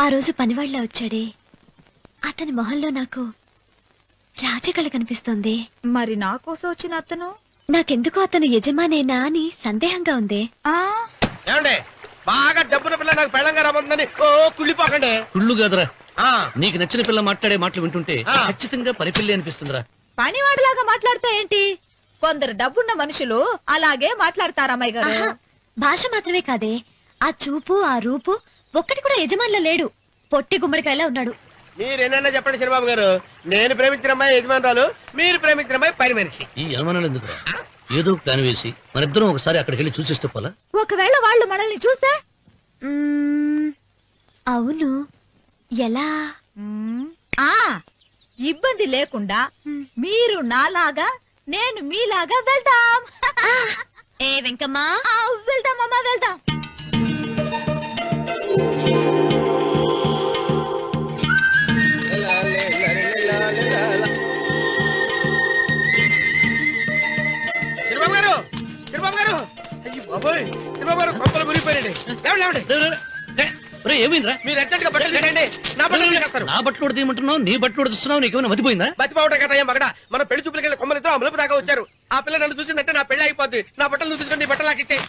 ఆ రోజు పనివాళ్ళ వచ్చాడే అతని మొహంలో నాకు రాజకళ కనిపిస్తోంది. మరి నా కోసం వచ్చిన అతను నాకెందుకో అతను యజమానేనా అని సందేహంగా ఉంది. బాగా డబ్బున పిల్ల నాకు పెళ్ళంగా రమ్మందని కుళ్ళిపోకండి. కుళ్ళు కాదురా, నీకు నచ్చిన పిల్ల మాట్లాడే మాటలు వింటుంటే ఖచ్చితంగా పని పిల్లి అనిపిస్తుందిరా. పనివాడిలాగా మాట్లాడతా ఏంటి? కొందరు డబ్బున్న మనుషులు అలాగే మాట్లాడతారు అమ్మాయి గారు. భాష మాత్రమే కాదే, ఆ చూపు ఆ రూపు ఒక్కటి కూడా యజమానిలో లేడు. పొట్టి గుమ్మడికాయలా ఉన్నాడు. మీరేనన్నా చెప్పండి చంద్రబాబు గారు, నేను ప్రేమించిన అమ్మాయి యజమానురాలు, మీరు ప్రేమించిన అమ్మాయి పని మనిషి. ఈ అనుమానాలు ఎందుకురా? ఏదో ప్లాన్ వేసి మనిద్దరం ఒకసారి అక్కడికి వెళ్ళి చూసేస్తే పోలా? ఒకవేళ వాళ్ళు మనల్ని చూస్తే? అవును, ఎలా? ఇబ్బంది లేకుండా మీరు నాలాగా నేను మీలాగా వెళ్దాం. ఏ వెంకమ్మా, వెళ్దాం అమ్మా, వెళ్దాం. చంద్రబాబు గారు, చంద్రబాబు గారు, అయ్యో బాబోయ్, చంద్రబాబు గారు కొంపలు మురిగిపోయారండి. ఏమైందిరా? మీరు అర్జెంట్గా బట్టలు తీయండి. నా బట్టలు నా బట్టలు తీయమంటున్నావు, నీ బట్టలు ఉడుతున్నావు, నీకేమైనా మతిపోయిందా? మతిపోవటం కదా మగడ. మన పెళ్లి చూపులకి వెళ్ళి కొమ్మలితో అమలుపు దాకా వచ్చారు. ఆ పిల్ల నన్ను చూసిందంటే నా పెళ్లి అయిపోద్ది. నా బట్టలు నువ్వు తీసుకొని నీ బట్టలు నాకు ఇచ్చేయి.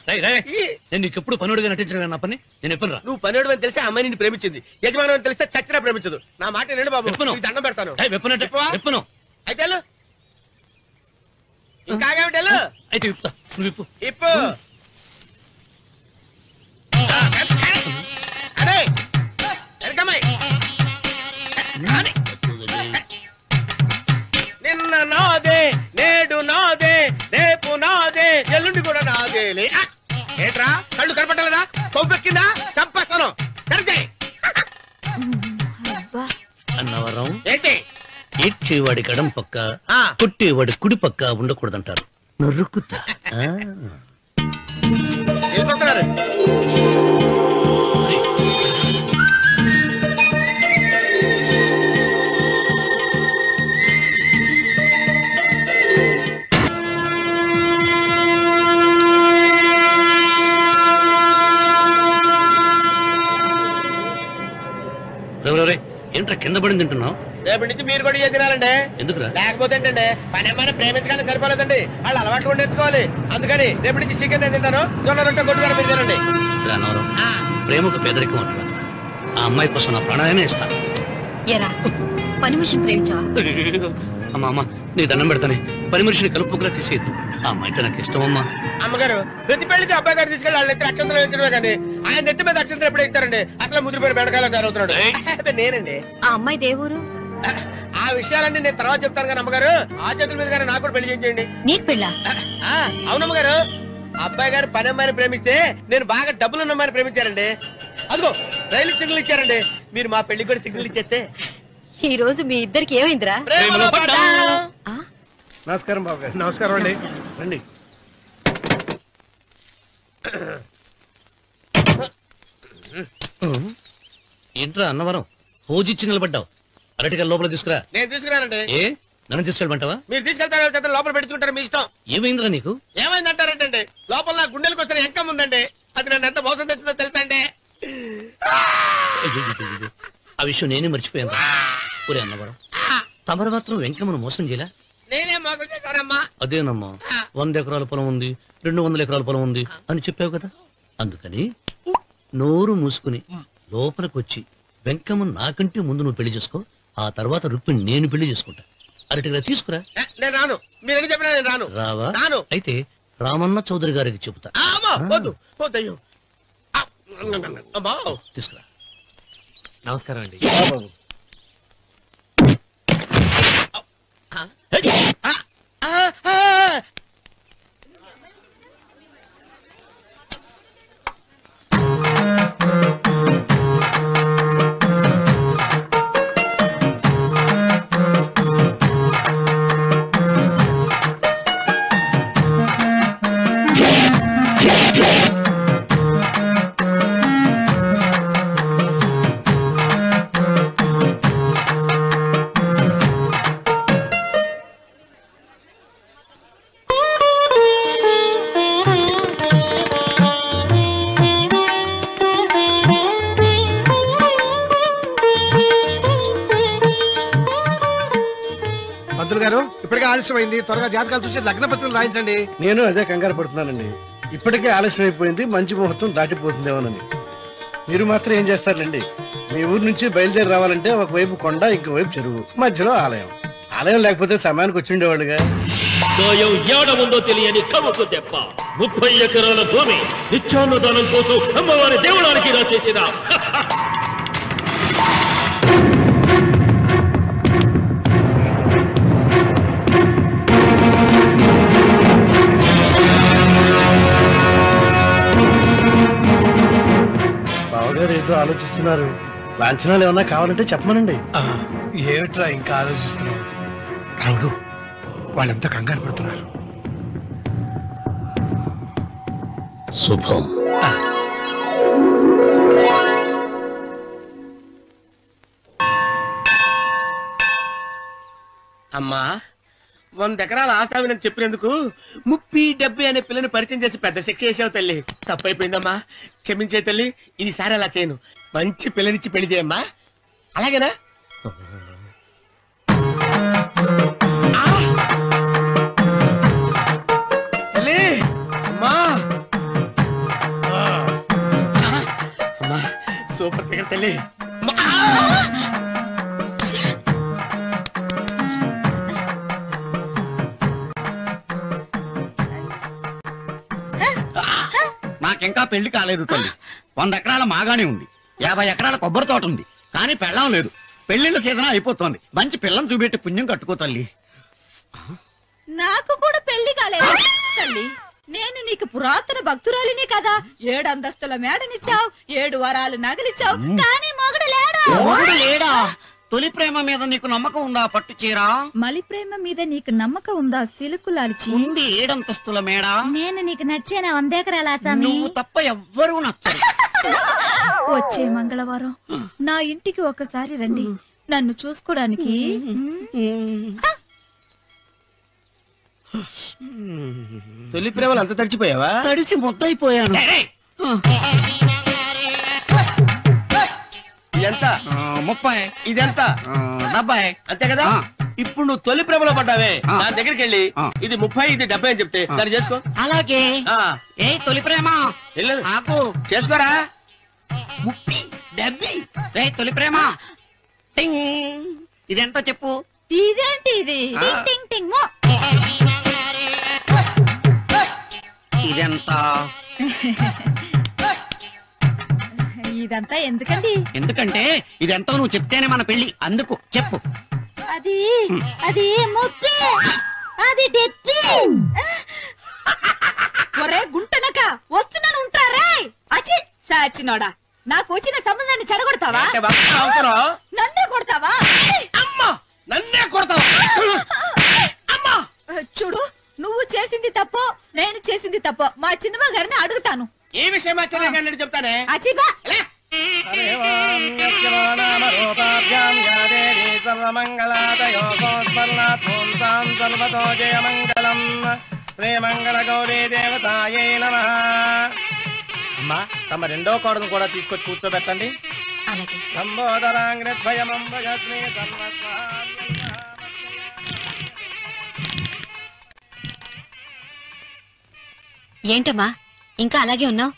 నేను నీకు ఎప్పుడు పనుడిగా నటించడం నా పని. నేను ఎప్పుడు రా? నువ్వు పనుడు అని తెలిసి ఆ అమ్మాయి నిన్ను ప్రేమించింది, యజమాని అని తెలిస్తే చచ్చినా ప్రేమించదు. నా మాట నేను బాబు, దండం పెడతాను. విప్పను అయితే ఇంకాగేమిటి? అయితే విప్పుతా, నువ్వు విప్పు. ఇప్పు. అదే నిన్న నాదే, నేడు నాదే, రేపు నాదే, ఎల్లుండి కూడా నాదేలే. ఏట్రా కళ్ళు కనపట్టలేదా? కొవ్వెక్కిందా? చంపేస్తాను. అన్నవరం ఏంటి? ఏడ్చేవాడి కడం పక్క, కొట్టేవాడి కుడి పక్క ఉండకూడదంటారు. నరుకుతా. ఏంట్రా కింద పడింది తింటున్నావు? రేపటి నుంచి మీరు కూడా ఏ తినాలండి. ఎందుకురా? లేకపోతే ఏంటండి, పని అమ్మాయిని ప్రేమించగానే సరిపోలేదండి, వాళ్ళు అలవాట్లు కూడా నేర్చుకోవాలి. అందుకని రేపటి నుంచి చికెన్ నేను తింటాను, జొన్న రొట్టె కొట్టుగా మీరు తినండి. ప్రేమకు పేదరికం అంటున్నా. ఆ అమ్మాయి కోసం నా ప్రాణాయనే ఇస్తాను. పని మనిషిని ప్రేమించావా? అమ్మా అమ్మ, నీ దండం పెడతానే, పని మనిషిని కలుపుకులా తీసేయద్దు. ఆ అమ్మాయితో నాకు ఇష్టం అమ్మా. అమ్మగారు, ప్రతి పెళ్లికి అబ్బాయి గారు తీసుకెళ్ళి వాళ్ళ ఎత్తి అక్షంతలు వేయించడమే కానీ ఆయన ఎత్తి మీద అక్షంతలు ఎప్పుడు ఇస్తారండి? అసలు ముదిరిపోయిన బెడకాయలో తయారవుతున్నాడు. నేనండి. ఆ అమ్మాయి దేవురు. ఆ విషయాలన్నీ నేను తర్వాత చెప్తాను కానీ అమ్మగారు, ఆ చేతుల మీద కానీ నాకు కూడా పెళ్లి చేయండి. నీకు పెళ్ళా? అవునమ్మగారు, అబ్బాయి గారు పని అమ్మాయిని ప్రేమిస్తే నేను బాగా డబ్బులు ఉన్న అమ్మాయిని ప్రేమించారండి. అదిగో రైలు సిగ్నల్ ఇచ్చారండి. మీరు మా పెళ్లి కూడా సిగ్నల్ ఇచ్చేస్తే. ఈ రోజు మీ ఇద్దరికి ఏమైందిరా? నమస్కారం బాబు గారు. నమస్కారం అండి. రండి. ఏంట్రా అన్నవరం, పూజిచ్చి నిలబడ్డావు? అరటిగా లోపల తీసుకురా. నేను తీసుకురానండి. ఏ నన్ను తీసుకెళ్ళమంటావా? మీరు తీసుకెళ్తారు, లోపల పెట్టుకుంటారు, మీ ఇష్టం. ఏమైందిరా నీకు? ఏమైందంటారేంటండి? లోపల నా గుండెలకు వచ్చిన ఎంకం ఉందండి, అది నన్ను ఎంత మోసం తెచ్చిందో తెలుసా అండి? ఆ విషయం నేనే మర్చిపోయాను. ఒరే అన్నవరం, తమరు మాత్రం వెంకమ్మను మోసం చేయలే? నేనే మోసం చేశానమ్మా. అదేనమ్మా, 100 ఎకరాల పొలం ఉంది, 200 ఎకరాల పొలం ఉంది అని చెప్పావు కదా. అందుకని నోరు మూసుకుని లోపలికి వచ్చి వెంకమ్మ నాకంటే ముందు నువ్వు పెళ్లి చేసుకో, ఆ తర్వాత రుక్మిణి నేను పెళ్లి చేసుకుంటా. అరటిగా తీసుకురా. నేను రాను. మీరు చెప్పినా నేను రాను. రావా? రాను. అయితే రామన్న చౌదరి గారికి చెబుతా. తీసుకురా. నమస్కారం అండి. పంతులు గారు ఇప్పటికే ఆలస్యమైంది, త్వరగా జాతకాలు చూసి లగ్న పత్రికలు రాయించండి. నేను అదే కంగారు పడుతున్నానండి. ఇప్పటికే ఆలస్యం అయిపోయింది, మంచి ముహూర్తం దాటిపోతుందేమోనని. మీరు మాత్రం ఏం చేస్తారండి? మీ ఊరు నుంచి బయలుదేరి రావాలంటే ఒకవైపు కొండ, ఇంకోవైపు చెరువు, మధ్యలో ఆలయం. ఆలయం లేకపోతే సమయానికి వచ్చి ఉండేవాళ్ళుగా. దోయం ఏడముందో తెలియని కవ్వకు దెబ్బ. 30 ఎకరాల భూమి నిత్యాన్నదానం కోసం అమ్మవారి దేవుడానికి రాసేసిన బావగారు ఏదో ఆలోచిస్తున్నారు. లాంఛనాలు ఏమన్నా కావాలంటే చెప్పమనండి. ఏమిట్రా ఇంకా ఆలోచిస్తున్నావు? రావుడు, వాళ్ళంతా కంగారు పడుతున్నారు. శుభం. అమ్మా 100 ఎకరాల ఆశావినని చెప్పినందుకు 30-70 అనే పిల్లని పరిచయం చేసి పెద్ద శిక్ష చేసావు తల్లి. తప్పైపోయిందమ్మా, క్షమించే తల్లి. ఈసారి అలా చేయను. మంచి పిల్లనిచ్చి పెళ్లి చేయమ్మా. అలాగేనా? తల్లి, అమ్మా, అమ్మా, సూపర్ ఫిగర్ తల్లి. నాకింకా పెళ్లి కాలేదు తల్లి. 100 ఎకరాల మాగానే ఉంది, 50 ఎకరాల కొబ్బరి తోట ఉంది, కానీ పెళ్ళం లేదు. పెళ్లిళ్ళ సీజన్ అయిపోతోంది. మంచి పిల్లని చూపెట్టి పుణ్యం కట్టుకో తల్లి. నాకు కూడా పెళ్లి కాలేదు తల్లి. నేను నీకు పురాతన భక్తురాలిని కదా. 7 అంతస్తుల మేడనిచ్చావు, 7 వరాలు నగలిచ్చావు, కానీ మొగుడు లేడు. మొగుడు లేడా? తొలి ప్రేమ మీద నీకు నమ్మకం ఉందా? పట్టు చీరా. మలి ప్రేమ మీద నీకు నమ్మకం ఉందా? సిలుకులాల్చి ఉంది 7 అంతస్తుల మేడ. నేను నీకు నచ్చేనా 100 ఎకరాల ఆసామి? నువ్వు తప్ప ఎవ్వరూ నచ్చరు. వచ్చే మంగళవారం నా ఇంటికి ఒకసారి రండి, నన్ను చూసుకోడానికి. తొలి ప్రేమలు అంత తడిచిపోయావా? తడిసి ముద్దయిపోయాను. ఎంత? 30. ఇదెంత? 70. అంతే కదా. ఇప్పుడు నువ్వు తొలి ప్రేమలో పడ్డావే, నా దగ్గరికి వెళ్ళి ఆ. ఇది 30, ఇది 70 అని చెప్తే దాన్ని చేసుకో. అలాగే. ఆ, ఏ తొలి ప్రేమ వెళ్ళు, నాకు చేసుకోరా. 30, 70. ఏ తొలి ప్రేమ టింగ్. ఇదెంత చెప్పు? ఇదేంటి ఇది? టింగ్ టింగ్ టింగ్ మో. ఇదెంత? ఇదంతా ఎందుకండి? ఎందుకంటే ఇదెంతో నువ్వు చెప్తేనే మన పెళ్లి. అందుకు చెప్పు. అది అది 30, అది 70. ఒరే గుంటనక, వస్తున్నాను ఉంటారే. అచి సాచినోడా, నాకు వచ్చిన సంబంధాన్ని చెడగొడతావా? అంటే బాగా అవుతున్నావు. నన్నే కొడతావా? అమ్మా, నన్నే కొడతావు. అమ్మా, చూడు, నువ్వు చేసింది తప్పో, నేను చేసింది తప్పో మా చిన్నమ్మ గారిని అడుగుతాను. ఈ విషయం మా చెల్లె చెప్తానే. అచిబా శ్రీమంగళ గౌరీ దేవతాయే నమః. అమ్మా, తమ రెండో కోడను కూడా తీసుకొచ్చి కూర్చోబెట్టండి. ఏంటమ్మా ఇంకా అలాగే ఉన్నావు?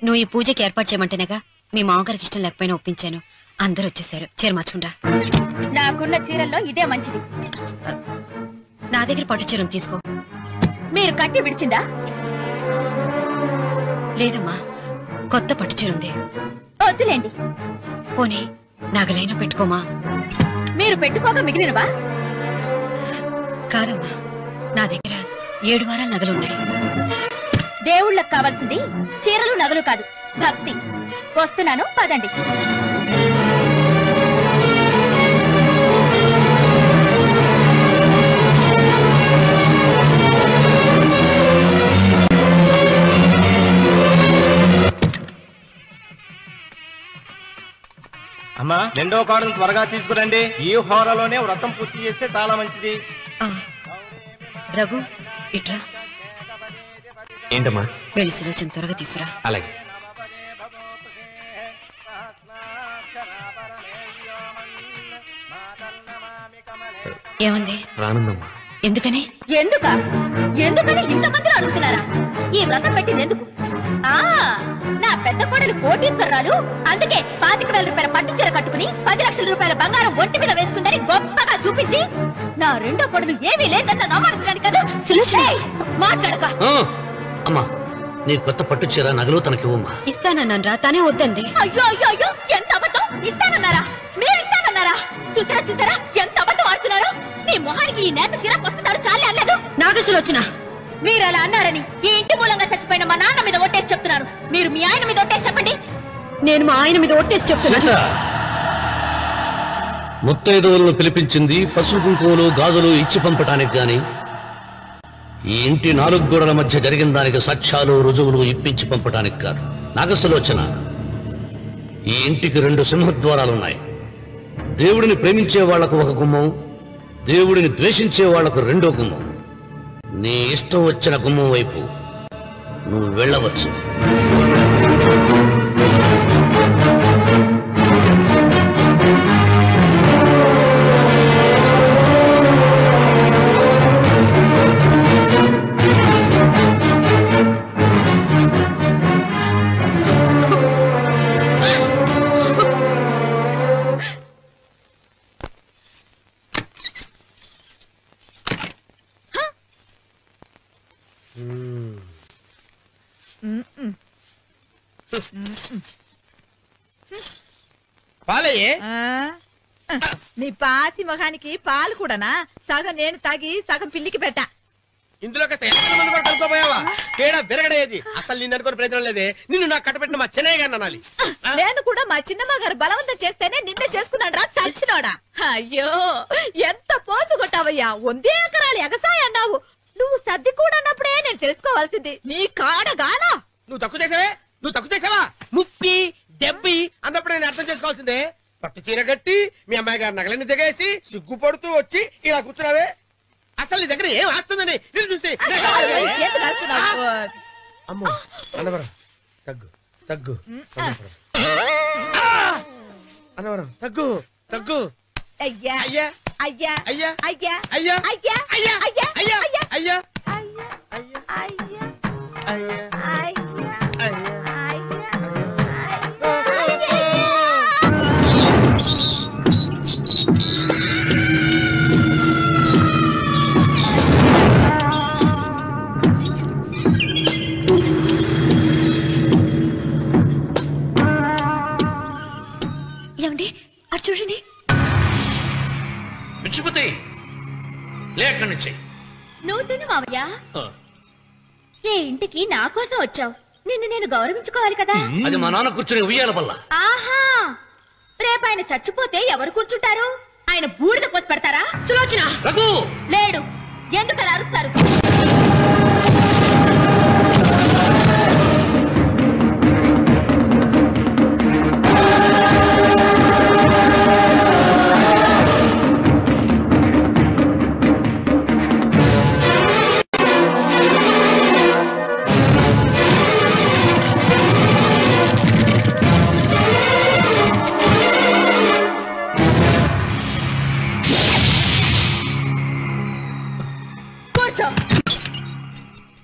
నువ్వు ఈ పూజకి ఏర్పాటు చేయమంటేనేగా మీ మామగారికి ఇష్టం లేకపోయినా ఒప్పించాను. అందరూ వచ్చేసారు. చీర మార్చుకుంటా. నాకున్న చీరల్లో ఇదే మంచిది. నా దగ్గర పట్టు చీరను తీసుకో. మీరు కట్టి విడిచిందా? లేదమ్మా, కొత్త పట్టు చీర ఉంది. వద్దులేండి. పోనీ నాగలైనా పెట్టుకోమా. మీరు పెట్టుకోక మిగిలినవా? కాదమ్మా, నా దగ్గర 7 వారాల నగలున్నాయి. దేవుళ్ళకి కావాల్సింది చీరలు నగలు కాదు, భక్తి. వస్తున్నాను, పదండి. అమ్మా, రెండో కోడను త్వరగా తీసుకురండి. ఈ హోరలోనే వ్రతం పూర్తి చేస్తే చాలా మంచిది. రఘు, ఇట్రా. ఏంటమ్మా? వెళ్ళి సులోచన త్వరగా తీసురా. అలాగే. ఏముంది? రానుందమ్మా. ఎందుకని? ఎందుకని ఇంతమంది అడుగుతున్నారా? ఈ వ్రతం పెట్టింది ఎందుకు? నా పెద్ద కోడలు కోటీశ్వరరాలు, అందుకే 25,000 రూపాయల పట్టు చీర కట్టుకుని 10 లక్షల రూపాయల బంగారం ఒంటి మీద వేసుకుందని గొప్పగా చూపించి, నా రెండో కోడలు ఏమీ లేదన్న నవ్వాడుతున్నాను కదా. మాట్లాడక. అమ్మా, నీ కొత్త పట్టు చీర నగలు తనకివ్వమ్మా. ఇస్తానన్నాను రా, తానే వద్దండి. అయ్యో అయ్యో అయ్యో, ఎంత అబద్ధం! ఇస్తానన్నారా? మీరు ఇస్తానన్నారా? చూసారా చూసారా ఎంత అబద్ధం ఆడుతున్నారు? మీ మొహానికి ఈ నేత చీర కొట్టుతాడు చాలే అనలేదు. నాగసులోచన, మీరు అలా అన్నారని ఈ ఇంటి మూలంగా చచ్చిపోయిన మా నాన్న మీద ఒట్టేసి చెప్తున్నారు. మీరు మీ ఆయన మీద ఒట్టేసి చెప్పండి. నేను మా ఆయన మీద ఒట్టేసి చెప్తున్నాను. ముత్తైదువులను పిలిపించింది పసుపు కుంకుమలు గాజులు ఇచ్చి పంపటానికి గాని, ఈ ఇంటి 4 గోడల మధ్య జరిగిన దానికి సాక్ష్యాలు రుజువులు ఇప్పించి పంపటానికి కాదు. నాగసులోచన, ఈ ఇంటికి 2 సింహద్వారాలున్నాయి. దేవుడిని ప్రేమించే వాళ్లకు ఒక గుమ్మం, దేవుడిని ద్వేషించే వాళ్లకు 2వ గుమ్మం. నీ ఇష్టం వచ్చిన గుమ్మం వైపు నువ్వు వెళ్ళవచ్చు. పాలయ్యే. నీ పాసి మొహానికి పాలు కూడానా? సగం నేను తాగి సగం పిల్లికి పెట్టా. ఇందులో కలుపుకోపోయావా? తేడా బెరగడేది. అసలు నిన్ను అనుకునే ప్రయత్నం లేదే. నిన్ను నాకు కట్టబెట్టిన మా చెన్నయ్య గారిని అనాలి. నేను కూడా మా చిన్నమ్మ గారు బలవంతం చేస్తేనే నిన్నే చేసుకున్నాను రా చచ్చినోడా. అయ్యో, ఎంత పోసు కొట్టావయ్యా! 100 ఎకరాలు ఎగసాయ అన్నావు. నువ్వు సర్ది కూడా అన్నప్పుడే నేను తెలుసుకోవాల్సింది. నీ కాడగానా? నువ్వు తక్కువ చేసావా? 30-70 అన్నప్పుడు నేను అర్థం చేసుకోవాల్సిందే. పట్టు చీర కట్టి మీ అమ్మాయి గారు నగలని దిగేసి సిగ్గుపడుతూ వచ్చి ఇలా కూర్చున్నావే. అసలు నీ దగ్గర ఏం ఆస్తుందని నేను చూసి. అమ్మో అన్నవరం తగ్గు అన్నవరం తగ్గు. అయ్యా అయ్యా అయ్యా అయ్యా అయ్యా అయ్యా అయ్యా అయ్యా అయ్యా అయ్యా అయ్యా అయ్యా అయ్యా ఏమండి అటు చూడండి. విచ్చిపోతే లేక్కడి నుంచి. నువ్వు తిను మావయ్య. ఏ ఇంటికి నా కోసం వచ్చావు, నిన్ను నేను గౌరవించుకోవాలి కదా. అది మా నాన్న కూర్చుని ఉయ్యాల వల్ల. ఆహా, రేపు ఆయన చచ్చిపోతే ఎవరు కూర్చుంటారు? ఆయన బూడిద పోసి పెడతారా? సులోచన లేడు, ఎందుకు అలా అరుస్తారు?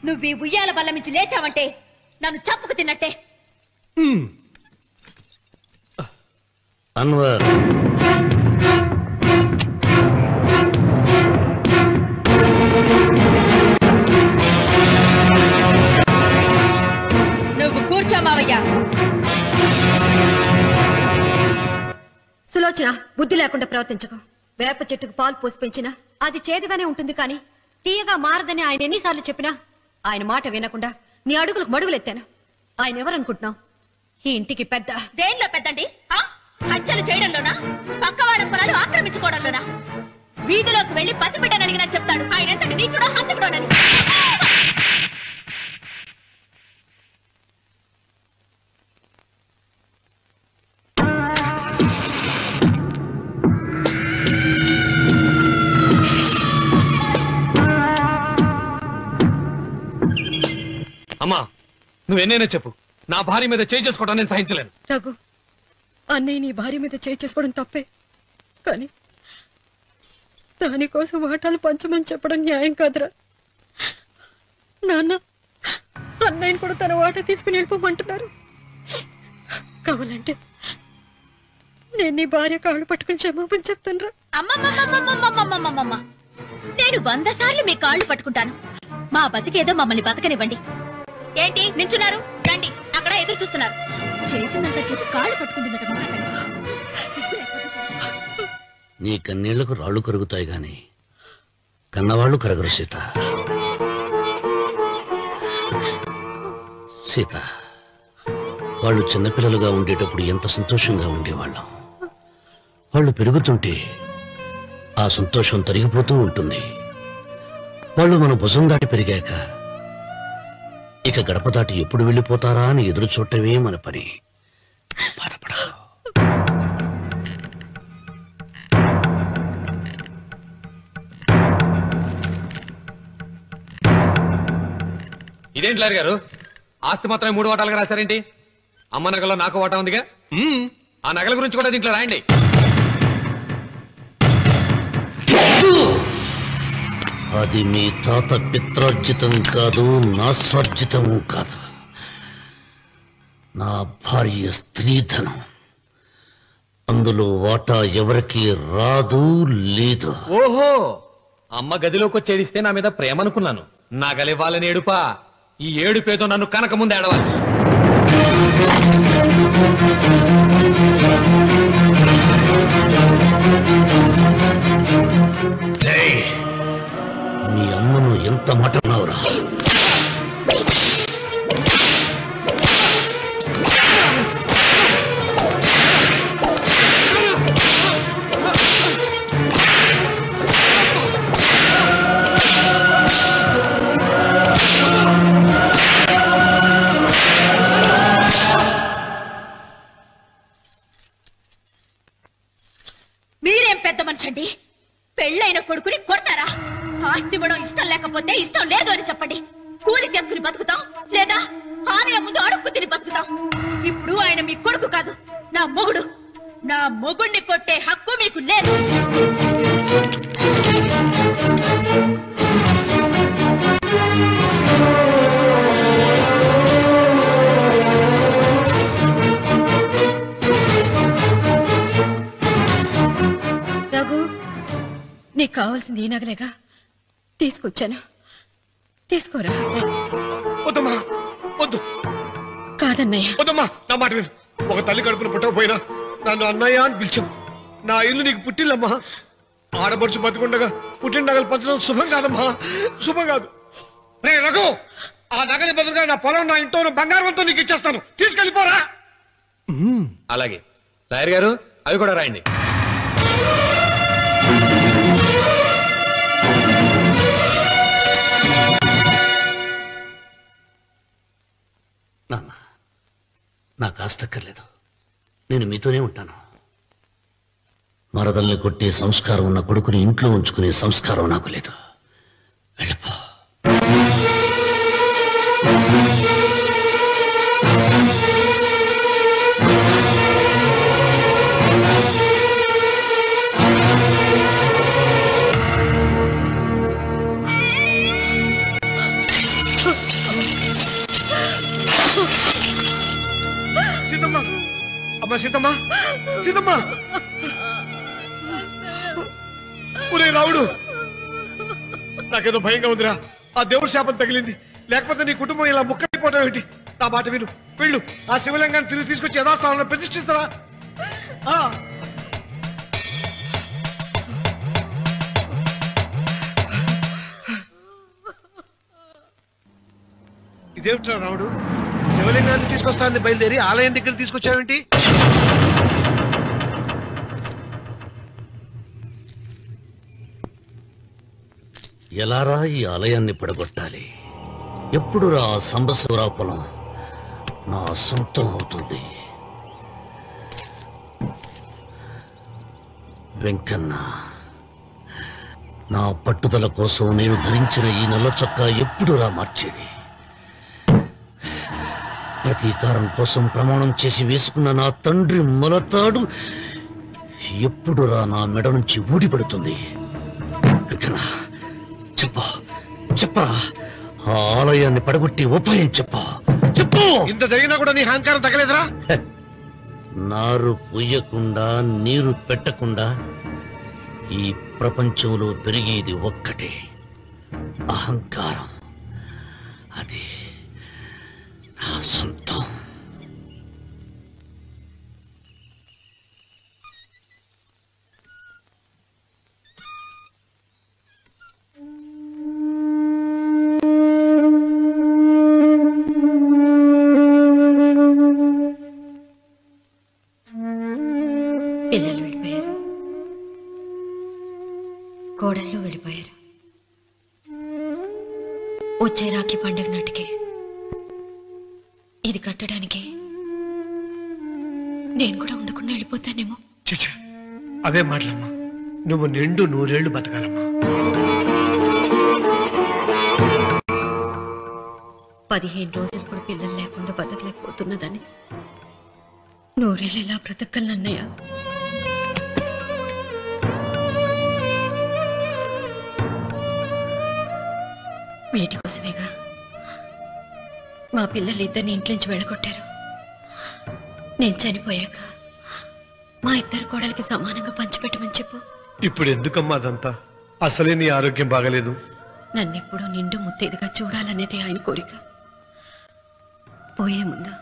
నువ్వు ఈ ఉయ్యాల బల్ల మించి లేచావంటే నన్ను చప్పుకు తిన్నట్టే. అన్వర్, నువ్వు కూర్చో మావయ్య. సులోచన, బుద్ధి లేకుండా ప్రవర్తించకు. వేప చెట్టుకు పాలు పోసి పెంచినా అది చేదుగానే ఉంటుంది, కానీ తీయగా మారదని ఆయన ఎన్నిసార్లు చెప్పినా ఆయన మాట వినకుండా నీ అడుగులకు మడుగులెత్తాను. ఆయన ఎవరనుకుంటున్నావు? ఈ ఇంటికి పెద్ద. దేంట్లో పెద్దండి? హత్యలు చేయడంలోనా? పక్కవాడ పొలాలు ఆక్రమించుకోవడంలోనా? వీధిలోకి వెళ్లి పసిబిడ్డని అడిగినా చెప్తాడు ఆయన ఎంతటి నీచుడో హంతకుడోనని. అమ్మా, నువ్వెన్నైనా చెప్పు, నా భార్య మీద చేయి చేసుకోవడం నేను సహించలేను. రఘు, అన్నయ్య నీ భార్య మీద చేయి చేసుకోవడం తప్పే, కానీ దానికోసం వాటాలు పంచమని చెప్పడం న్యాయం కాదురా. నాన్న అన్నయ్యని కూడా తన వాటా తీసుకుని వెళ్ళిపోమంటున్నారు. కావాలంటే నేను నీ భార్య కాళ్ళు పట్టుకుని క్షమాపణ చెప్తాను రా. అమ్మమ్మమ్మమ్మమ్మమ్మమ్మమ్మమ్మ, నేను 100 సార్లు మీ కాళ్ళు పట్టుకుంటాను. మా బతికేదో మమ్మల్ని బతకనివ్వండి. ఏంటి నించున్నారు? రండి, అక్కడ ఎదురు చూస్తున్నారు. చేసినంత చేసి కాళ్ళు పట్టుకుంటున్నట్టు మాట్లాడండి. నీ కన్నీళ్లకు రాళ్లు కరుగుతాయి గాని కన్నవాళ్లు కరగరు సీత. సీత, వాళ్ళు చిన్నపిల్లలుగా ఉండేటప్పుడు ఎంత సంతోషంగా ఉండేవాళ్ళం. వాళ్ళు పెరుగుతుంటే ఆ సంతోషం తరిగిపోతూ ఉంటుంది. వాళ్ళు మన భుజం దాటి పెరిగాక ఇక గడప దాటి ఎప్పుడు వెళ్ళిపోతారా అని ఎదురు చూడటమే మన పని. బాధపడ. ఇదేంటి లారీ గారు, ఆస్తి మాత్రమే 3 వాటాలుగా రాశారేంటి? అమ్మ నగలో నాకు వాటా ఉందిగా, ఆ నగల గురించి కూడా దీంట్లో రాయండి. అది మీ తాత పిత్రార్జితం కాదు, నా స్వార్జితం కాదు. నా భార్య స్త్రీధనం. అందులో వాటా ఎవరికి రాదు లేదు. ఓహో, అమ్మ గదిలోకి వచ్చేడిస్తే నా మీద ప్రేమ అనుకున్నాను. నగలివ్వాలని ఏడుపా. ఈ ఏడుపేదో నన్ను కనక ముందు ఏడవాలి. నీ అమ్మను ఎంత మాట అన్నావురా? మీరేం పెద్ద మనిషండి, పెళ్ళైన కొడుకుని కొడతారా? ఆస్తి ఇవ్వడం ఇష్టం లేకపోతే ఇష్టం లేదు అని చెప్పండి. కూలి చేసుకుని బతుకుతాం, లేదా ఆలయం ముందు అడుక్కు తిని బతుకుతాం. ఇప్పుడు ఆయన మీ కొడుకు కాదు, నా మొగుడు. నా మొగుడిని కొట్టే హక్కు మీకు లేదు. రఘు, నీకు కావాల్సింది ఈ నగలేగా తీసుకొచ్చాను, తీసుకోరా. వద్దమ్మా, వద్దు. కాదన్నయ్య. వద్దమ్మా, నా మాట విను. ఒక తల్లి కడుపున పుట్టకపోయినా నన్ను అన్నయ్య అని పిలిచావు. నా ఇల్లు నీకు పుట్టిల్లమ్మా. ఆడపడుచు బతికుండగా పుట్టిన నగలు పంచడం శుభం కాదమ్మా, శుభం కాదు. రే రఘు, ఆ నగలి బదులుగా నా పొలం, నా ఇంట్లో బంగారంతో నీకు ఇచ్చేస్తాను, తీసుకెళ్ళిపోరా. అలాగే లాయర్ గారు, అవి కూడా రాయండి. నాన్న, నాకు ఆస్తక్కర్లేదు. నేను మీతోనే ఉంటాను. మరదల్ని కొట్టే సంస్కారం ఉన్న కొడుకుని ఇంట్లో ఉంచుకునే సంస్కారం నాకు లేదు. వెళ్ళిపో. సీతమ్మ, అమ్మ సీతమ్మ, సీతమ్మ. ఒరే రావుడు, నాకేదో భయంగా ఉందిరా. ఆ దేవుడి శాపం తగిలింది, లేకపోతే నీ కుటుంబం ఇలా ముక్కైపోవడం ఏంటి? నా మాట విను, వెళ్ళు. ఆ శివలింగాన్ని తిరిగి తీసుకొచ్చి యథాస్థానంలో ప్రతిష్ఠిస్తారా? ఇదేమిట్రా రావుడు, శివలింగాన్ని తీసుకొస్తానని బయలుదేరి ఆలయం దగ్గర తీసుకొచ్చావేంటి? ఎలారా ఈ ఆలయాన్ని పడగొట్టాలి? ఎప్పుడు రా సంబశివరావు పొలం నా సొంతం అవుతుంది? వెంకన్న, నా పట్టుదల కోసం నేను ధరించిన ఈ నల్ల చొక్కా ఎప్పుడు రా మార్చేది? ప్రతీకారం కోసం ప్రమాణం చేసి వేసుకున్న నా తండ్రి మొలతాడు ఎప్పుడు రా నా మెడ నుంచి ఊడిపడుతుంది? చెప్పు చెప్పరా, ఆ ఆలయాన్ని పడగొట్టి ఉపాయం చెప్పు. ఇంత జరిగినా కూడా నీ అహంకారం తగ్గలేదురా? నారు పొయ్యకుండా నీరు పెట్టకుండా ఈ ప్రపంచంలో పెరిగేది ఒక్కటే, అహంకారం. అది నా సొంతం. పిల్లలు వెళ్ళిపోయారు, కోడళ్ళు వెళ్ళిపోయారు. వచ్చే రాఖీ పండుగ నాటికి ఇది కట్టడానికి నేను కూడా ఉండకుండా వెళ్ళిపోతానేమో. చిచ్చ, అవే మాటలమ్మా. నువ్వు నిండు 100 ఏళ్లు బతకాలమ్మా. 15 రోజులు కూడా పిల్లలు లేకుండా బతకలేకపోతున్నదని 100 ఏళ్ళు ఇలా బ్రతకలన్నయ్య. వీటి కోసమేగా మా పిల్లలు ఇద్దరిని ఇంట్లోంచి వెళ్ళగొట్టారు. నేను చనిపోయాక మా ఇద్దరు కోడలికి సమానంగా పంచిపెట్టమని చెప్పు. ఇప్పుడు ఎందుకమ్మా అదంతా? అసలే నీ ఆరోగ్యం బాగలేదు. నన్నెప్పుడు నిండు ముత్తేదిగా చూడాలనేది ఆయన కోరిక. పోయే ముందు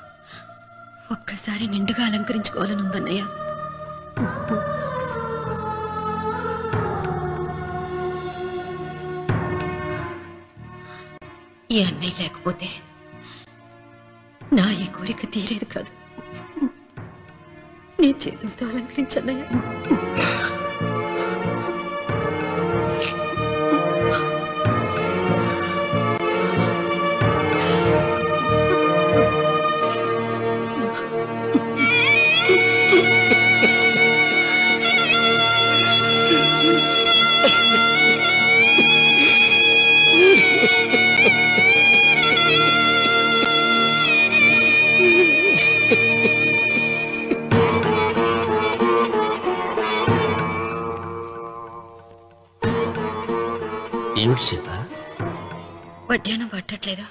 ఒక్కసారి నిండుగా అలంకరించుకోవాలని ఉందన్నయ్య. ఈ అన్నయ్య లేకపోతే నా ఈ కోరిక తీరేది కాదు. నీ చేతులతో అలంకరించన్నయ్య. ఏమిటి సీత? వడ్డానం పట్టట్లేదు,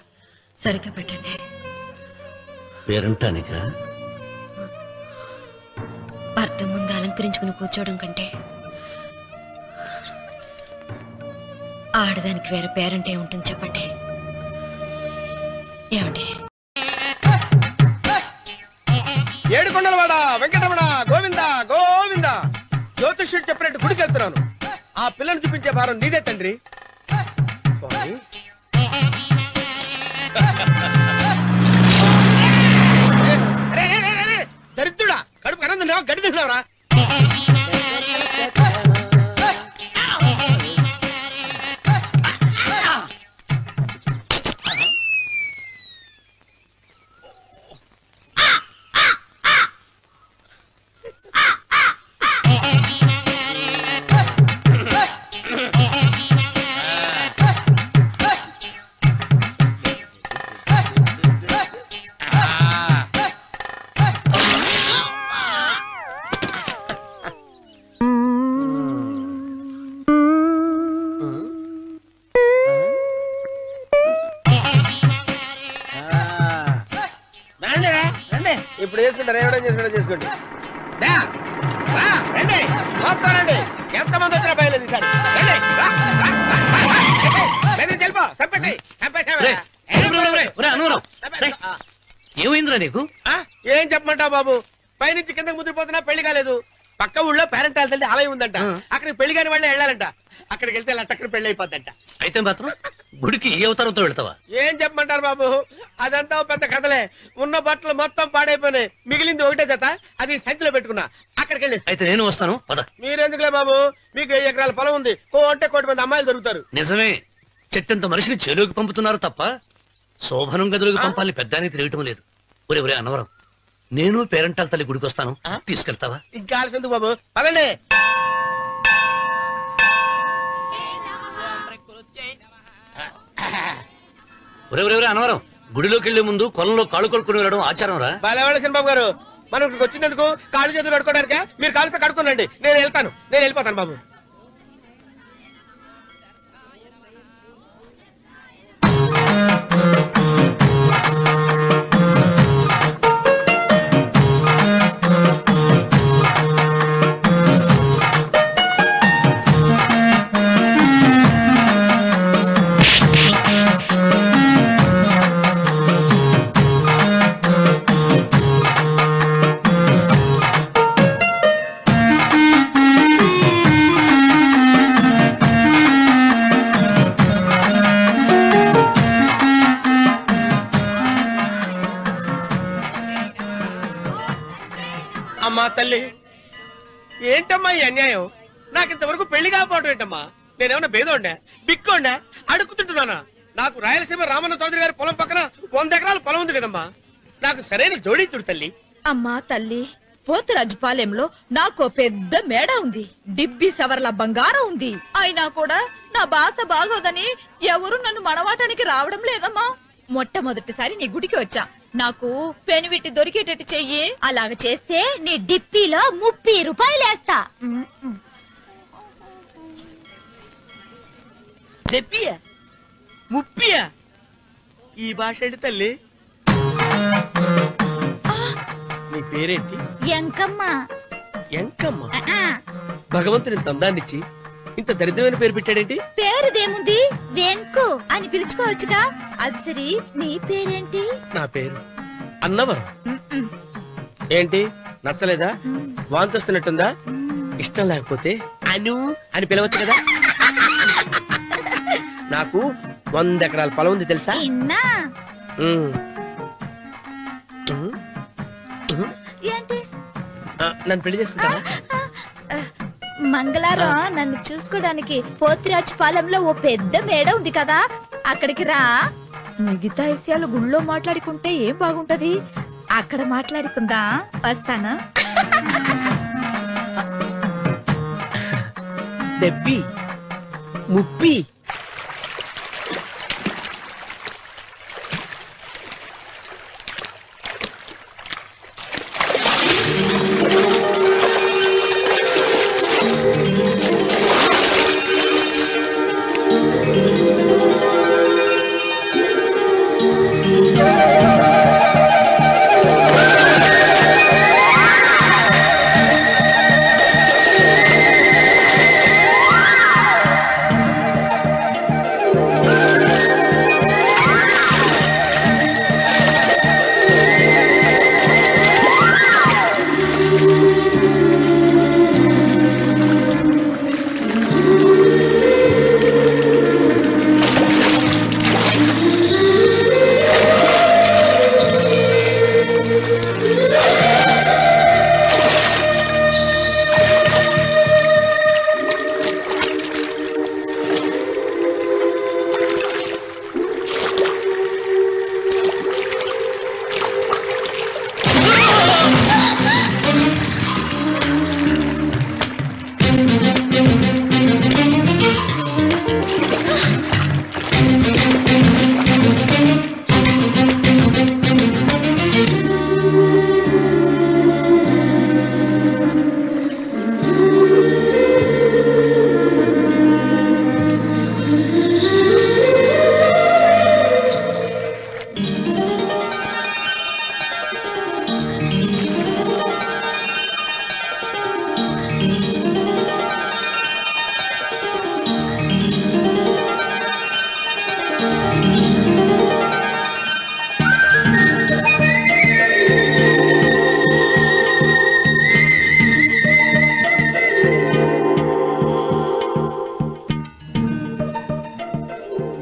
సరిగ్గా పెట్టండి. పేరంటానికా? భర్త ముందు అలంకరించుకుని కూర్చోవడం కంటే ఆడదానికి వేరే పేరంటే ఉంటుంది చెప్పండి. ఏమండి? ఏడుకొండలవాడ వెంకటరమణ గోవింద గోవింద. జ్యోతిష్యుడు చెప్పినట్టు గుడికి వెళ్తున్నాను. ఆ పిల్లని చూపించే భారం నీదే తండ్రి. దరిద్రుడా, కడుపు కరం తిన్నావా, గడి తిన్నావరా? ఇప్పుడు చేసుకుంటారు, ఏడో చేసుకుంటా చేసుకోండి. రండి, ఎంతమంది వచ్చినా బయలుదేరి ఏమైందిరా నీకు? ఏం చెప్పమంటావు బాబు? పైనుంచి కిందకి ముద్రపోతున్నా పెళ్లి కాలేదు. పక్క ఊళ్ళో పేరెంటాల తల్లి ఆలయం ఉందంట, అక్కడికి పెళ్లి కాని వాళ్ళే వెళ్ళాలంట. అక్కడికి వెళ్తే లట్టక్కడ పెళ్లి అయిపోద్దంట. అయితే మాత్రం గుడికి ఏ అవతారంతో వెళ్తావా? ఏం చెప్పమంటారు బాబు, అదంతా పెద్ద కథలే. ఉన్న బట్టలు మొత్తం పాడైపోయినాయి, మిగిలింది ఒకటే జత, అది సంచిలో పెట్టుకున్నా. అక్కడికి వెళ్ళి అయితే నేను వస్తాను. మీరెందుకులే బాబు, మీకు 1000 ఎకరాల పొలం ఉంది, కోటి మంది అమ్మాయిలు దొరుకుతారు. నిజమే, చెట్టంత మనిషిని చెరువుకి పంపుతున్నారు తప్ప శోభనం గదులకు పంపాలని పెద్దానికి తెలియటం లేదు. ఒరే ఒరే అన్నవరం, నేను పేరంటాల తల్లి గుడికి వస్తాను, తీసుకెళ్తావా? ఇంకా ఆలస్యం ఎందుకు బాబు, పదండి. ఒరే ఒరే ఒరే అన్నవరం, గుడిలోకి వెళ్లే ముందు కొలంలో కాళ్ళు కొడుకుని వెళ్ళడం ఆచారం రా. బాలేవాళ్ళ బాబు గారు, మనం ఇక్కడికి వచ్చినందుకు కాళ్ళు చేతులు కడుక్కోవడానికా? మీరు కాళ్ళతో కడుక్కోనండి, నేను వెళ్ళిపోతాను బాబు. ఏంటమ్మా ఈ అన్యాయం? నాకు ఇంతవరకు పెళ్లి కాకపోవడం ఏంటమ్మా? నేనేమన్నా బేదోండా, బిక్కోండా, అడుగుతుంటున్నానా? నాకు రాయలసీమ రామన్న చౌదరి గారి పొలం పక్కన 100 ఎకరాల పొలం ఉంది కదమ్మా. నాకు సరైన జోడించుడు తల్లి. అమ్మా తల్లి, పోతురాజుపాలెంలో నాకు పెద్ద మేడ ఉంది, డిబ్బి సవర్ల బంగారం ఉంది. అయినా కూడా నా భాష బాగోదని ఎవరు నన్ను మనవాటానికి రావడం లేదమ్మా. మొట్టమొదటిసారి నీ గుడికి వచ్చా, నాకు పెనువిట్టి దొరికేటట్టు చెయ్యి. అలాగ చేస్తే నీ డిప్పిలో 30 రూపాయలు వేస్తా. చెప్పియా 30? ఈ భాష ఏంటి తల్లి? నీ పేరేంటి? ఎంకమ్మ. ఎంకమ్మ? భగవంతుని ఇంత అందాన్నిచ్చి ఇంత దరిద్రమైన పేరు పెట్టాడేంటి? పేరుదేముంది, వెంకు అని పిలుచుకోవచ్చుగా. అది సరి, నీ పేరేంటి? నా పేరు అన్నవరం. ఏంటి నచ్చలేదా? వాంతి వస్తున్నట్టుందా? ఇష్టం లేకపోతే అను అని పిలవచ్చు కదా. నాకు 100 ఎకరాల పొలం ఉంది తెలుసా? ఏంటి? నన్ను పెళ్లి చేసుకుంటావా? మంగళారం నన్ను చూసుకోవడానికి పోతిరాజు పాలెంలో ఓ పెద్ద మేడ ఉంది కదా, అక్కడికి రా. మిగతా విషయాలు గుళ్ళో మాట్లాడుకుంటే ఏం బాగుంటది, అక్కడ మాట్లాడుకుందా. వస్తానా? డెబ్బి 30.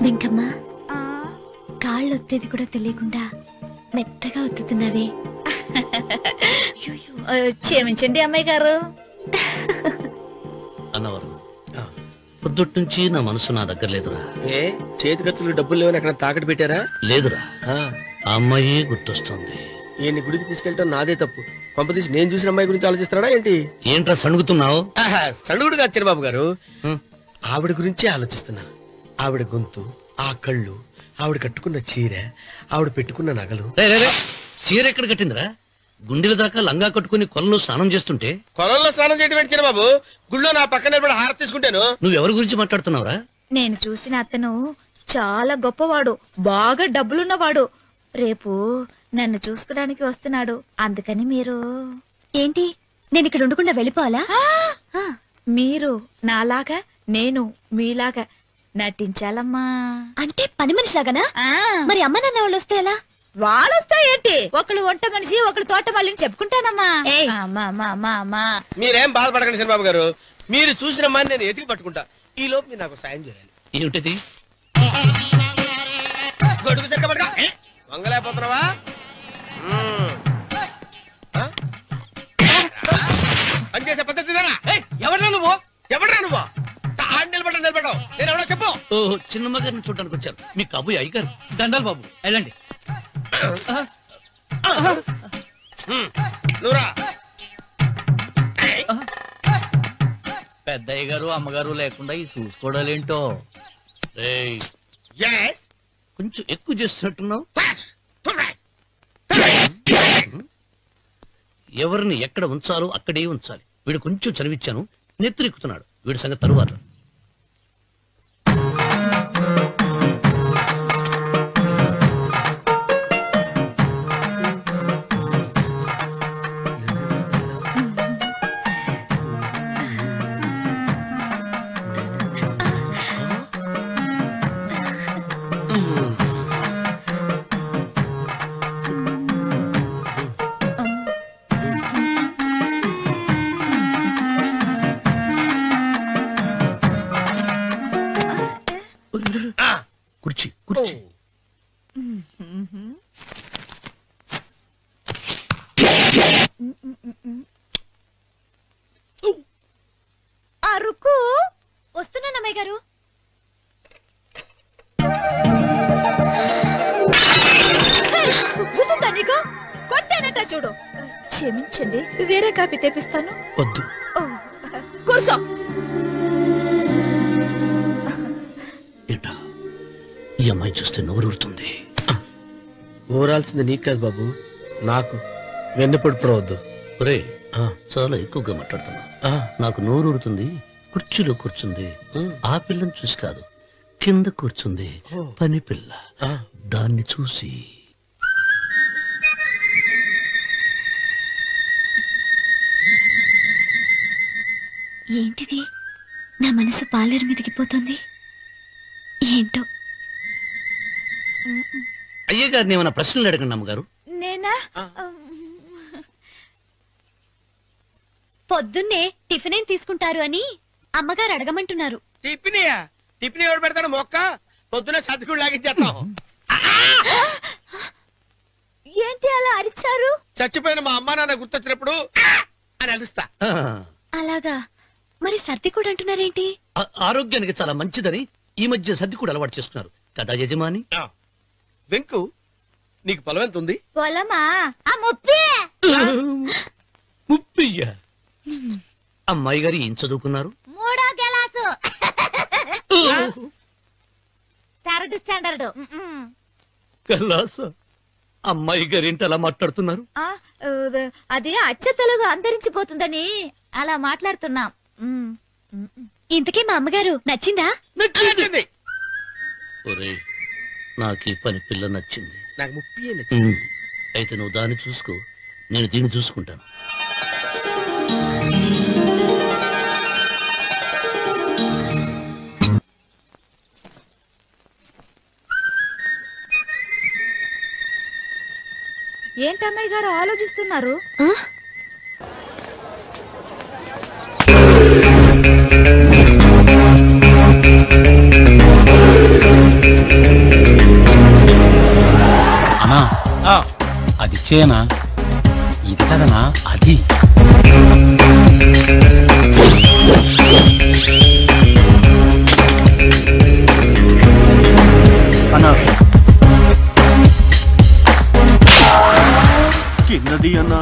వెంకమ్మ, కాళ్ళొత్తేది కూడా తెలియకుండా మెత్తగా ఒత్తుతున్నావే. క్షమించండి అమ్మాయి గారు. అన్నవరం, పొద్దుటి నుంచి నా మనసు నా దగ్గర లేదురా. ఏ చేతి ఖర్చులు డబ్బులు లేవని అక్కడ తాకట్టు పెట్టారా? లేదురా, ఆ అమ్మాయి గుర్తొస్తుంది. ఈయన్ని గుడికి తీసుకెళ్ళటం నాదే తప్పు. పంపతీసి నేను చూసిన అమ్మాయి గురించి ఆలోచిస్తున్నాడా ఏంటి? ఏంట్రా సణుగుతున్నావు? సణుగుడుగా చిరబాబు గారు, ఆవిడ గురించి ఆలోచిస్తున్నా. ఆవిడ గొంతు, ఆ కళ్ళు, ఆవిడ కట్టుకున్న చీర, ఆవిడ పెట్టుకున్న నగలు. చీర ఎక్కడ కట్టిందిరా? గుండెల దాకా లంగా కట్టుకుని కొలంలో స్నానం చేస్తుంటే. కొలంలో స్నానం చేయడం ఏంటి చిరబాబు? గుళ్ళో నా పక్కన నిలబడి హారతి తీసుకుంటాను. నువ్వెవరి గురించి మాట్లాడుతున్నావురా? నేను చూసిన అతను చాలా గొప్పవాడు, బాగా డబ్బులున్నవాడు. రేపు నన్ను చూసుకోవడానికి వస్తున్నాడు. అందుకని మీరు ఏంటి, నేను ఇక్కడ ఉండకుండా వెళ్ళిపోవాలా? మీరు నాలాగా, నేను మీలాగా నటించాలమ్మా. అంటే పని మనిషిలాగానా? మరి అమ్మ నాన్న వాళ్ళు వస్తే ఎలా? వాళ్ళొస్తా ఏంటి, ఒకళ్ళు వంట మనిషి, ఒకళ్ళు తోట వాళ్ళని చెప్పుకుంటానమ్మా. మీరేం బాధపడకండి చంద్రబాబు గారు. మీరు చూసిన అమ్మాయిని నేను ఎతికి పట్టుకుంటా. ఈ లోపు మీరు నాకు సాయం చేయాలి. ఏమిటది? గొడుగు సరిగ్గా పట్టుకో. వంగలేకపోతున్నావా? పనిచేసే పద్ధతి ఇదేనా? చిన్నమ్మ గారిని చూడడానికి వచ్చారు మీ కాబోయే అయ్యగారు. దండాలు బాబు, వెళ్ళండి. పెద్దయ్య గారు అమ్మగారు లేకుండా ఈ చూసుకోవడాలేంటో. కొంచెం ఎక్కువ చేస్తున్నట్టున్నావు. ఎవరిని ఎక్కడ ఉంచాలో అక్కడే ఉంచాలి. వీడు కొంచెం చదివిచ్చాను, నెత్తిరెక్కుతున్నాడు. వీడి సంగతి తరువాత. కుర్చీ కుర్చీ. అరుకు వస్తున్నానమ్మాయి గారు. కొట్టానట చూడు. క్షమించండి, వేరే కాఫీ తెప్పిస్తాను. వద్దు. కూర్చో. ఏంటా ఈ అమ్మాయి చూస్తే నోరూరుతుంది. ఊరాల్సింది నీకు కాదు బాబు, నాకు. వెన్నపడి వద్దు. ఒరే చాలా ఎక్కువగా మాట్లాడుతున్నా. నాకు నోరూరుతుంది. కుర్చీలో కూర్చుంది. ఆ పిల్లని చూసి కాదు, కింద కూర్చుంది పని పిల్ల. దాన్ని చూసి ఏంటిది? నా మనసు పాలేరు మీదకి పోతుంది. ఏంటో. అయ్యగారిని ఏమైనా ప్రశ్నలు అడగండి అమ్మగారు. నేనా? పొద్దున్నే టిఫిన్ ఏం తీసుకుంటారు అని అమ్మగారు అడగమంటున్నారు. టిఫినియా? టిఫిన్ ఎవరు పెడతాడు మొక్క? పొద్దునే సర్దుకుడు లాగించేస్తాం. ఏంటి అలా అరిచారు? చచ్చిపోయిన మా అమ్మ నాన్న గుర్తొచ్చినప్పుడు అని అలుస్తా. అలాగా? మరి సర్ది కూడా అంటున్నారేంటి? ఆరోగ్యానికి చాలా మంచిదని ఈ మధ్య సర్ది కూడా అలవాటు చేస్తున్నారు కదా యజమాని. వెంకు, నీకు పొలం ఎంత ఉంది? పొలమా? ముప్పయ్యా. అమ్మాయి గారు ఏం చదువుకున్నారు? 3వ క్లాసు, 3rd స్టాండర్డ్. కలాస. అమ్మాయి గారు ఏంటి అలా మాట్లాడుతున్నారు? అది అచ్చ తెలుగు అంతరించిపోతుందని అలా మాట్లాడుతున్నాం. ఇంతకీ మా అమ్మగారు నచ్చిందా? నచ్చింది. ఒరే, నాకు ఈ పని పిల్ల నచ్చింది. నాకు 30 నచ్చింది. అయితే నువ్వు దాన్ని చూసుకో, నేను దీన్ని చూసుకుంటాను. ఏంటమ్మాయి గారు ఆలోచిస్తున్నారు? అన్నా అది చేనా? ఇది కదనా అది. అన్నా కిందది అన్నా.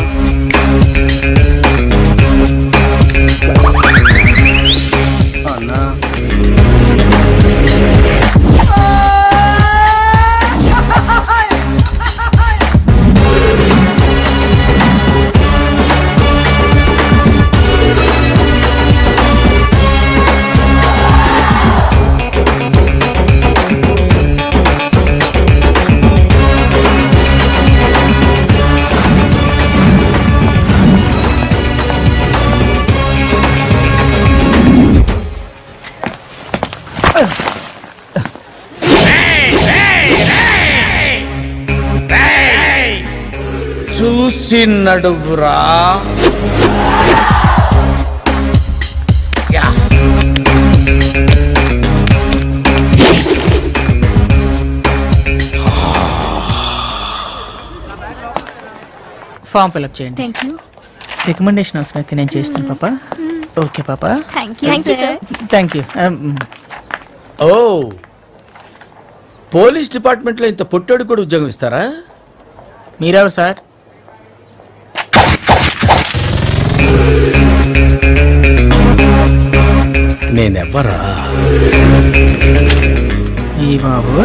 అన్నా చూసి నడువురా. ఫామ్ ఫిల్అప్ చేయండి. Thank you. రికమెండేషన్ అవసరం అయితే నేను చేస్తాను పాప. ఓకే పాప. Thank you sir. Thank you. ఓ పోలీస్ డిపార్ట్మెంట్ లో ఇంత పొట్టోడు కూడా ఉద్యోగం ఇస్తారా? మీరెవరు సార్? నేనెవ్వరా? ఈ బాబు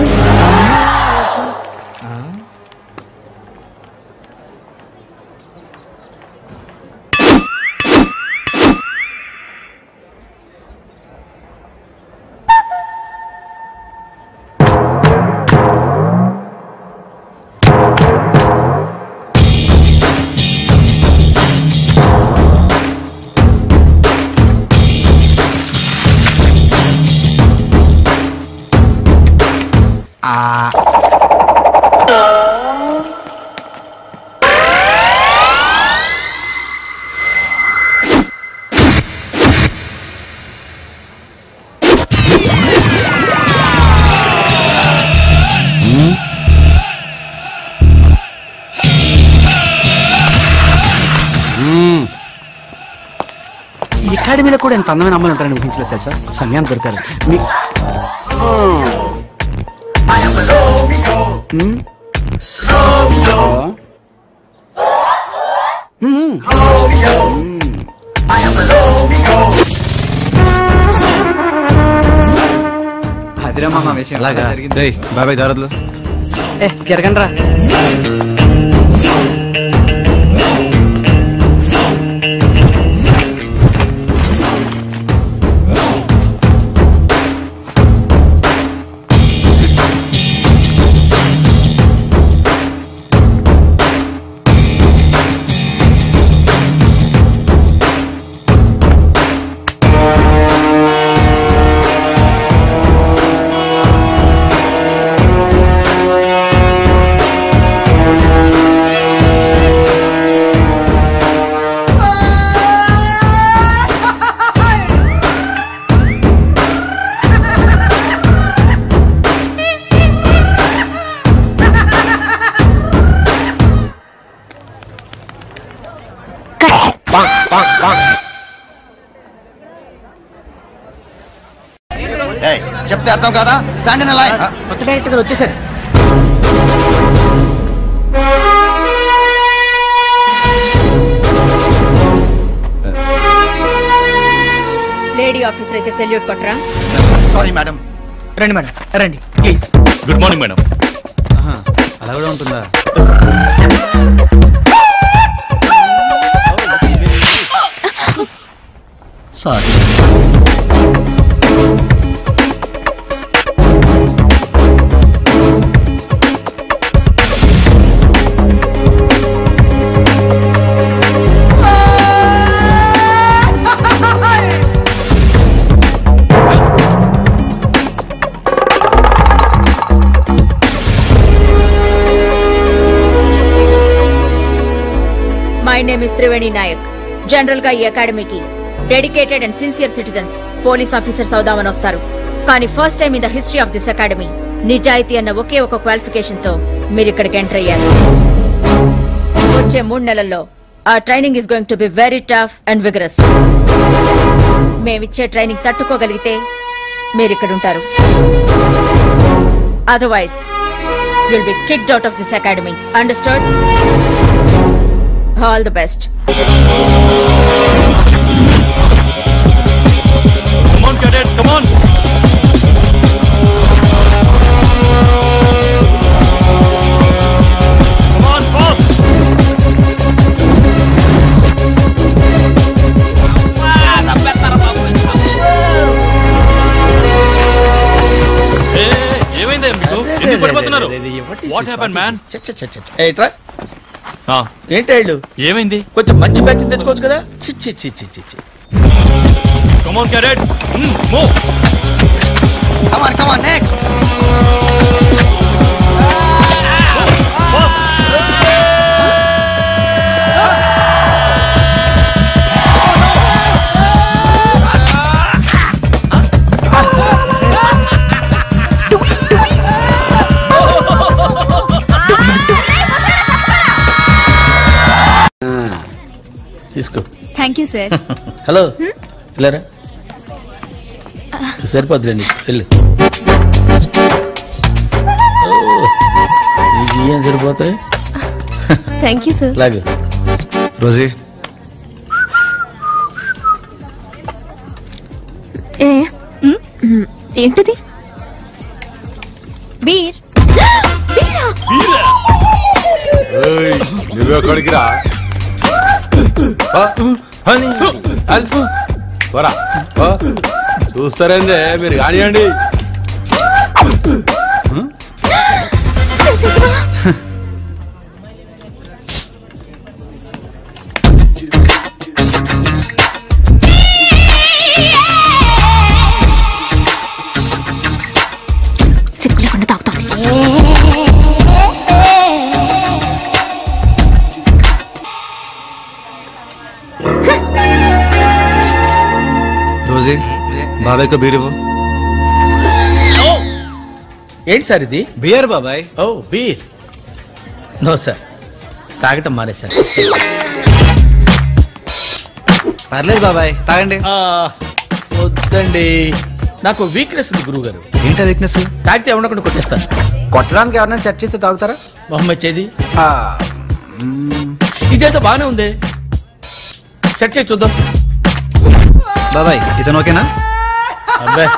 అకాడమీలో కూడా ఎంత అందమైన అమ్మాయిలు ఉంటారని ఊహించలేదు తెలుసా. సమయాన్ని దొరికారు. అదిరా మామ విషయం బాబాయ్ దారద్లు జరగండి రా. చెప్తే అర్థం కదా. Stand in line. కొత్త డైరెక్టర్ గారు వచ్చేసారు. లేడీ ఆఫీసర్ అయితే సెల్యూట్ కొట్టరా. Sorry madam. రండి మేడం రండి ప్లీజ్. Good morning madam. అలా కూడా ఉంటుందా? Sorry. My name is Triveni Nayak. General గా ఈ అకాడమీకి dedicated and sincere citizens police officers అవుదామని వస్తారు. కానీ first time in the history of this academy నిజాయితీ అన్న ఒకే ఒక క్వాలిఫికేషన్ తో మీరు ఇక్కడికి ఎంటర్ అయ్యారు. వచ్చే 3 నెలల్లో ఆ training is going to be very tough and vigorous. మేమిచ్చే ట్రైనింగ్ తట్టుకోగలిగితే మీరు ఇక్కడ ఉంటారు. Otherwise you'll be kicked out of this academy. Understood? All the best. Come on, cadets, come on. Come on, fast. ఏమైందా మీకు? ఎందుకు పడిపోతున్నారు? What happened, man? ఏంటి ఏమైంది? కొంచెం మంచి బ్యాచ్ తెచ్చుకోవచ్చు కదా. చిచ్చి చిచ్చి చిచ్చి. Come on, cadets. Move. Come on, come on, next. తీసుకో. Thank you sir. హలో క్లియరా? సరిపోద్దులేండి వెళ్ళు. ఏం సరిపోతాయి. Thank you sir. లాగు రోజీ. ఏంటిది? బీర్. నువ్వెక్కడికి రా. చూస్తారండి మీరు కానివ్వండి. సిగ్గు లేకుండా తాగుతాను. రోజీ బాబాయ్కి బీర్ ఇవ్వు. ఏంటి సార్ ఇది? బియర్ బాబాయ్. ఓ బీర్. నో సార్, తాగటం మానేశారు. పర్లేదు బాబాయ్, తాగండి. వద్దండి, నాకు వీక్నెస్ ఉంది గురువు గారు. ఏంటా వీక్నెస్? తాగితే ఎవడకుండా కొట్టేస్తాను. కొట్టడానికి ఎవరైనా సెట్ చేస్తే తాగుతారా? మొహమ్మద్ చేది ఇదేదో బానే ఉంది, సెట్ చేసి చూద్దాం. బాబాయ్ ఇతను ఓకేనా? అబ్బాయి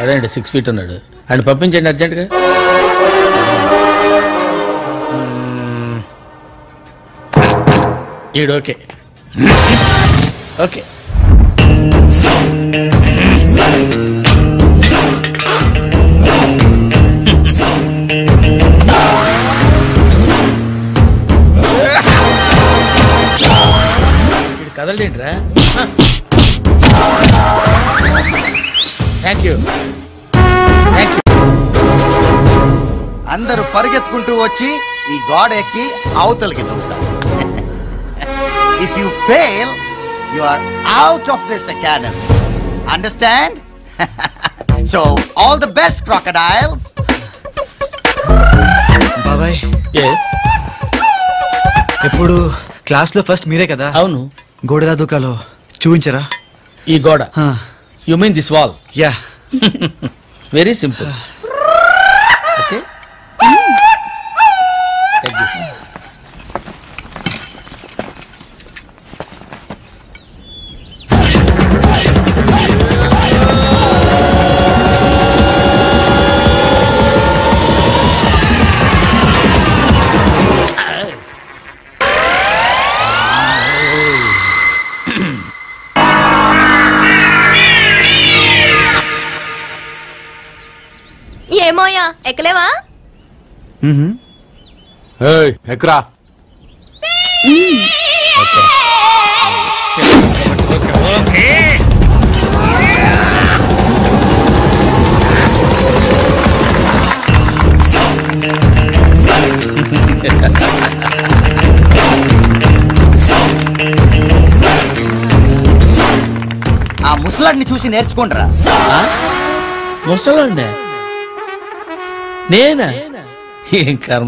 అదేంటి 6 feet ఉన్నాడు, ఆయన పంపించండి అర్జెంట్గా. ఈడు ఓకే. ఓకే కదలేంట్రా. Thank you. అందరూ పరిగెత్తుకుంటూ వచ్చి ఈ గోడ ఎక్కి అవతలకి దూకుతారు. If you fail you are out of this academy. Understand? So all the best crocodiles. బాబాయ్ ఎప్పుడు క్లాస్ లో ఫస్ట్ మీరే కదా? అవును. గోడలా దూకాలో చూపించరా? ఈ గోడ? You mean this wall? Yeah. Very simple. Okay ఏమోయా ఎక్కలేవా? ఎక్కరా. ఆ ముసలాడిని చూసి నేర్చుకుంటారా? ముసలాండే నేనా? ఏం కర్మ.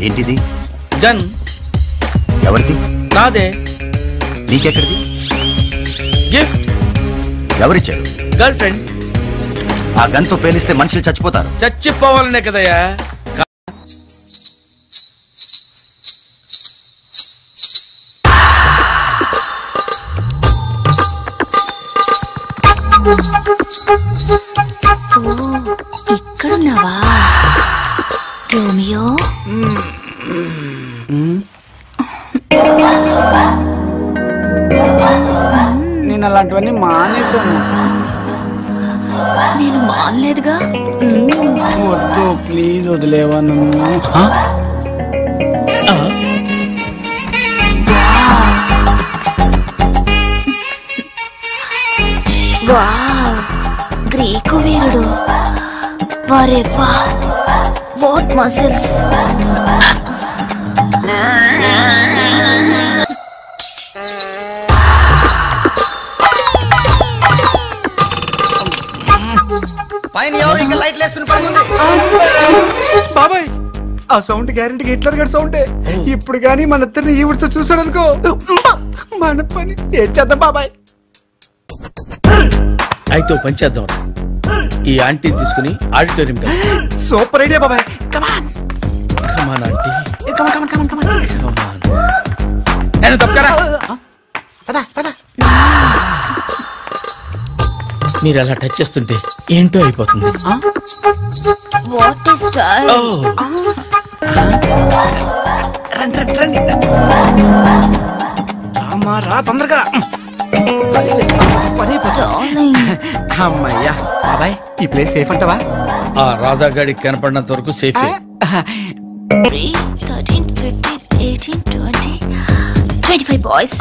ఏంటిది? గన్. ఎవరిది? నాదే. నీకెక్కడిది? గిఫ్ట్. ఎవరిచ్చారు? Girl friend. ఆ గన్తో పేలిస్తే మనుషులు చచ్చిపోతారు. చచ్చిపోవాలనే కదయ్యా. ఇక్కడున్నావా రోమియో? నేను అలాంటివన్నీ మానేసాను. నేను మానలేదుగా. వద్దు ప్లీజ్ వదిలేవా నన్ను. వావ్, గ్రీకు వీరుడు. వారే వా, వాట్ మసిల్స్. పైన ఎవరు ఇంకా లైట్లు వేసుకుని పడుకుంది? బాబాయ్ ఆ సౌండ్ గ్యారెంటీ హిట్లర్ గారి సౌండే. ఇప్పుడు గానీ మన ఇద్దరిని ఈవిడితో చూసాడు అనుకో, మన పని ఏం చేద్దాం బాబాయ్? అయితే ఓ పని చేద్దాం, ఈ ఆంటీ తీసుకుని ఆడిటోరియం సూపర్ ఐడియా బాబాయ్. కమాన్ కమాన్ ఆంటీ, కమాన్ కమాన్ కమాన్ కమాన్. నేను తప్పకరా, మీరు అలా టచ్ చేస్తుంటే ఏంటో అయిపోతుంది. What is style? రా తొందరగా. అమ్మయ్యా బాబాయ్, ఈ ప్లేస్ సేఫ్ అంటావా? ఆ రాధా గాడికి కనపడినంత వరకు సేఫ్. 13, 15, 18, 20, 25 boys.